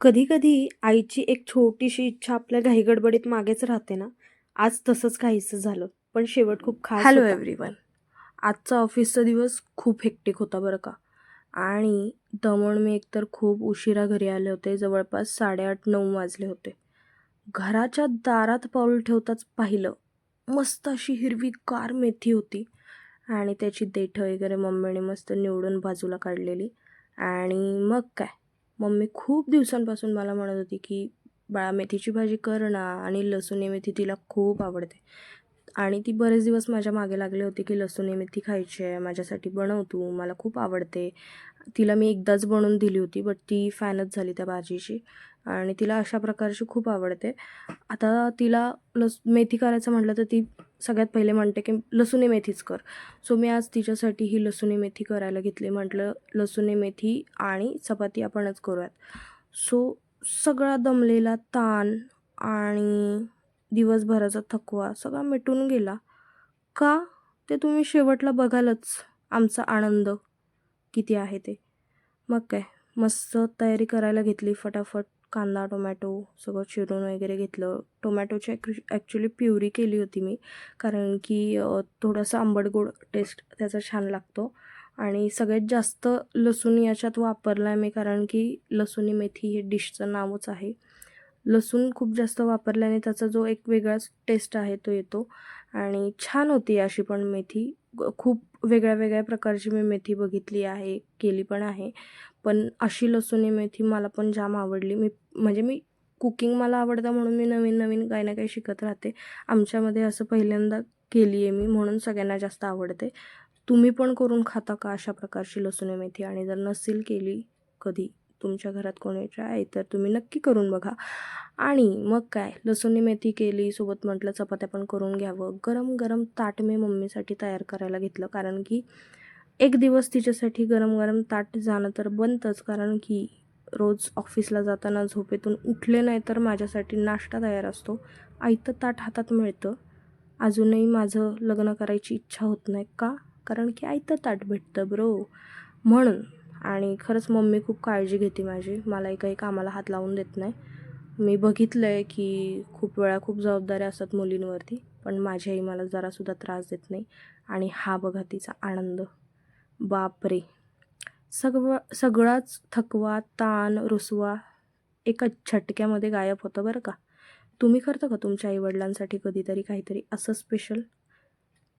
कधी-कधी आईची एक छोटीशी इच्छा आपल्या घाईगडबडीत मागेच राहते ना, आज तसंच काहीसं झालं. पण शेवट खूप खास हॅलो होता. एव्हरीवन. आजचा ऑफिसचा दिवस खूप हेक्टिक होता बरं का. आणि दमून मी एकतर खूप उशिरा घरी आले होते. जवळपास 8:30-9 वाजले होते. घराच्या दारात पाऊल ठेवताच पाहिलं, मस्त अशी हिरवीगार मेथी होती आणि त्याची देठं वगैरे मम्मीने मस्त निवडून बाजूला काढलेली. आणि मग काय, मम्मी खूप दिवसांपासून मला म्हणत होती की बाळा मेथीची भाजी कर ना, आणि लसूणी मेथी तिला खूप आवडते. आणि ती बरेच दिवस माझ्या मागे लागले होते की लसूणी मेथी खायची आहे, माझ्यासाठी बनव तू, मला खूप आवडते. तिला मी एकदाच बनवून दिली होती, बट ती फॅनच झाली त्या भाजीची आणि तिला अशा प्रकारची खूप आवडते. आता तिला मेथी करायचं म्हटलं तर ती सगळ्यात पहिले म्हणते की लसूणी मेथीच कर. सो मी आज तिच्यासाठी ही लसूणी मेथी करायला घेतली. म्हटलं लसूणी मेथी आणि चपाती आपणच करूयात. सो सगळा दमलेला ताण आणि दिवसभराचा थकवा सगळा मिटून गेला. का? ते तुम्ही शेवटला बघालच आमचा आनंद किती आहे ते. मग काय, मस्त तयारी करायला घेतली फटाफट. कांदा, टोमॅटो सगळं चिरून वगैरे घेतलं. टोमॅटोची ॲक्च्युली प्युरी केली होती मी, कारण की थोडंसं आंबट-गोड टेस्ट त्याचा छान लागतो. आणि सगळ्यात जास्त लसूण याच्यात वापरला आहे मी, कारण की लसूणी मेथी हे डिशचं नावच आहे. लसूण खूप जास्त वापरल्याने त्याचा जो एक वेगळाच टेस्ट आहे तो येतो. आणि छान होती अशी पण मेथी. खूप वेगळ्या वेगळ्या प्रकारची मी मेथी बघितली आहे, केली पण आहे. पण अशी लसूणी मेथी मला पण जाम आवडली. मी कुकिंग मला आवडतं, म्हणून मी नवीन नवीन काही ना काही शिकत राहते. आमच्यामध्ये असं पहिल्यांदा केली आहे मी, म्हणून सगळ्यांना जास्त आवडते. तुम्ही पण करून खाता का अशा प्रकारची लसूणी मेथी? आणि जर नसेल केली कधी, तुमच्या घरात कोणी आहे तर तुम्ही नक्की करून बघा. आणि मग काय, लसूणी मेथी केली, सोबत म्हटलं चपात्या पण करून घ्यावं. गरम गरम ताट मी मम्मीसाठी तयार करायला घेतलं, कारण की एक दिवस तिच्यासाठी गरम गरम ताट जाणं तर बनतंच, कारण की रोज ऑफिसला जाताना झोपेतून उठले नाही तर माझ्यासाठी नाश्ता तयार असतो. आयतं ताट हातात मिळतं. अजूनही माझं लग्न करायची इच्छा होत नाही. का? कारण की आयतं ताट भेटतं ब्रो, म्हणून. आणि खरंच मम्मी खूप काळजी घेते माझी, मलाही काही कामाला हात लावून देत नाही. मी बघितलं आहे की खूप वेळा खूप जबाबदाऱ्या असतात मुलींवरती, पण माझी आई मला जरासुद्धा त्रास देत नाही. आणि हा बघा तिचा आनंद. बापरे! सगळाच थकवा, ताण, रुसवा एका झटक्यामध्ये गायब होतं बरं का. तुम्ही करता का तुमच्या आईवडिलांसाठी कधीतरी काहीतरी असं स्पेशल?